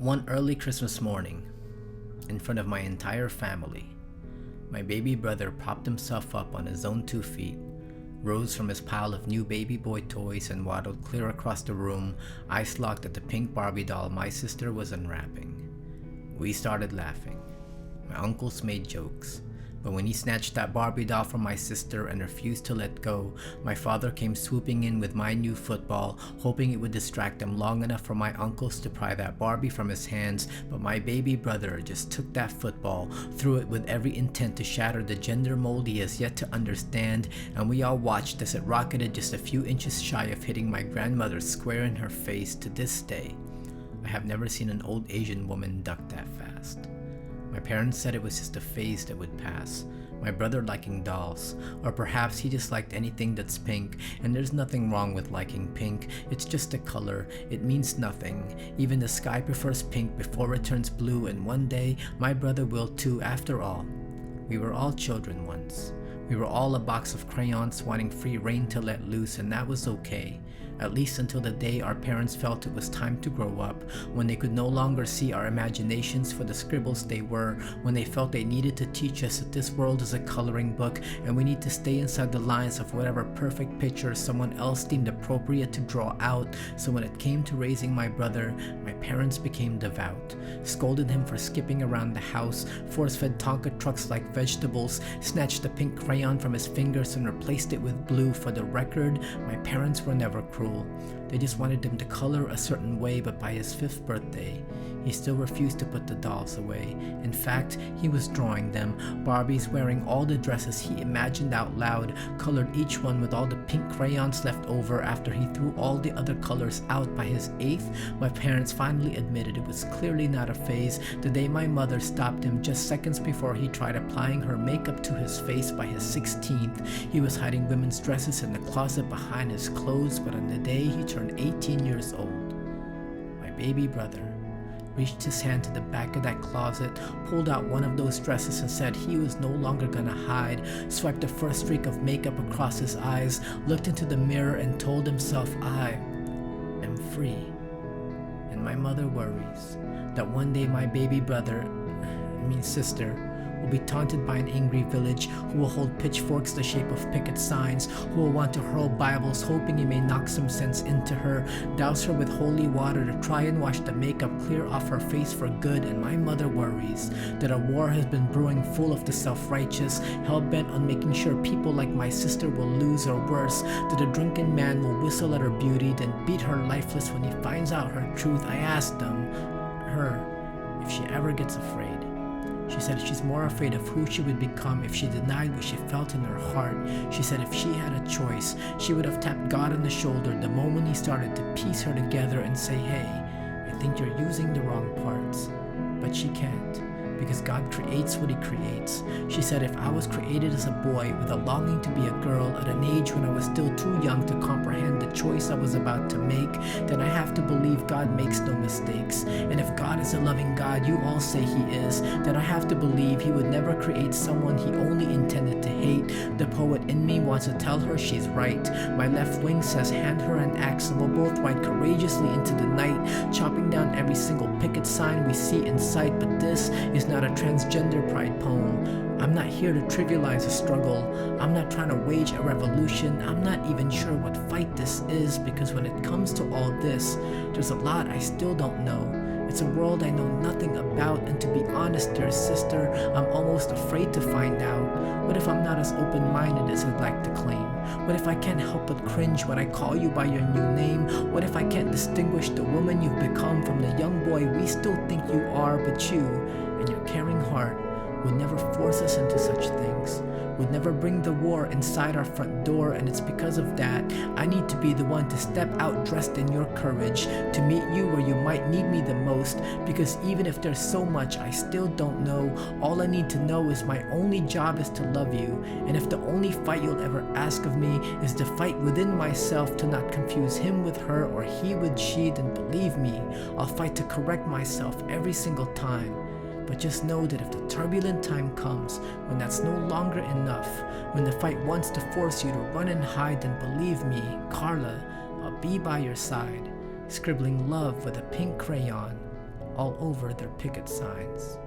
One early Christmas morning, in front of my entire family, my baby brother propped himself up on his own 2 feet, rose from his pile of new baby boy toys, and waddled clear across the room, eyes locked at the pink Barbie doll my sister was unwrapping. We started laughing. My uncles made jokes. But when he snatched that Barbie doll from my sister and refused to let go, my father came swooping in with my new football, hoping it would distract him long enough for my uncles to pry that Barbie from his hands. But my baby brother just took that football, threw it with every intent to shatter the gender mold he has yet to understand, and we all watched as it rocketed just a few inches shy of hitting my grandmother square in her face. To this day, I have never seen an old Asian woman duck that fast. My parents said it was just a phase that would pass, my brother liking dolls, or perhaps he just liked anything that's pink, and there's nothing wrong with liking pink. It's just a color, it means nothing. Even the sky prefers pink before it turns blue, and one day my brother will too. After all, we were all children once. We were all a box of crayons wanting free rein to let loose, and that was okay. At least until the day our parents felt it was time to grow up, when they could no longer see our imaginations for the scribbles they were, when they felt they needed to teach us that this world is a coloring book and we need to stay inside the lines of whatever perfect picture someone else deemed appropriate to draw out. So when it came to raising my brother, my parents became devout, scolded him for skipping around the house, force-fed Tonka trucks like vegetables, snatched the pink crayon from his fingers and replaced it with blue. For the record, my parents were never cruel. They just wanted him to color a certain way, but by his 5th birthday, he still refused to put the dolls away. In fact, he was drawing them, Barbies wearing all the dresses he imagined out loud, colored each one with all the pink crayons left over after he threw all the other colors out. By his 8th, my parents finally admitted it was clearly not a phase. The day my mother stopped him just seconds before he tried applying her makeup to his face. By his 16th, he was hiding women's dresses in the closet behind his clothes. But on the day he turned 18 years old, my baby brother reached his hand to the back of that closet, pulled out one of those dresses and said he was no longer gonna hide, swiped the first streak of makeup across his eyes, looked into the mirror and told himself, "I am free." And my mother worries that one day my baby brother, sister, will be taunted by an angry village who will hold pitchforks the shape of picket signs, who will want to hurl Bibles hoping he may knock some sense into her, douse her with holy water to try and wash the makeup clear off her face for good. And my mother worries that a war has been brewing full of the self-righteous, hell-bent on making sure people like my sister will lose, or worse, that a drunken man will whistle at her beauty, then beat her lifeless when he finds out her truth. I asked her if she ever gets afraid. She said she's more afraid of who she would become if she denied what she felt in her heart. She said if she had a choice, she would have tapped God on the shoulder the moment he started to piece her together and say, "Hey, I think you're using the wrong parts." But she can't, because God creates what he creates. She said if I was created as a boy with a longing to be a girl at an age when I was still too young to comprehend the choice I was about to make, then I have to believe God makes no mistakes. And if God is a loving God, you all say he is, then I have to believe he would never create someone he only intended to hate. The poet in me wants to tell her she's right. My left wing says hand her an axe and we'll both ride courageously into the night, chopping down every single picket sign we see in sight. But this is not a transgender pride poem. I'm not here to trivialize a struggle. I'm not trying to wage a revolution. I'm not even sure what fight this is, because when it comes to all this, there's a lot I still don't know. It's a world I know nothing about, and to be honest, dear sister, I'm almost afraid to find out. What if I'm not as open-minded as I'd like to claim? What if I can't help but cringe when I call you by your new name? What if I can't distinguish the woman you've become from the young boy we still think you are? But you and your caring heart would never force us into such things, would never bring the war inside our front door. And it's because of that I need to be the one to step out dressed in your courage, to meet you where you might need me the most. Because even if there's so much I still don't know, all I need to know is my only job is to love you. And if the only fight you'll ever ask of me is to fight within myself to not confuse him with her or he with she, then believe me, I'll fight to correct myself every single time. But just know that if the turbulent time comes, when that's no longer enough, when the fight wants to force you to run and hide, then believe me, Carla, I'll be by your side, scribbling love with a pink crayon all over their picket signs.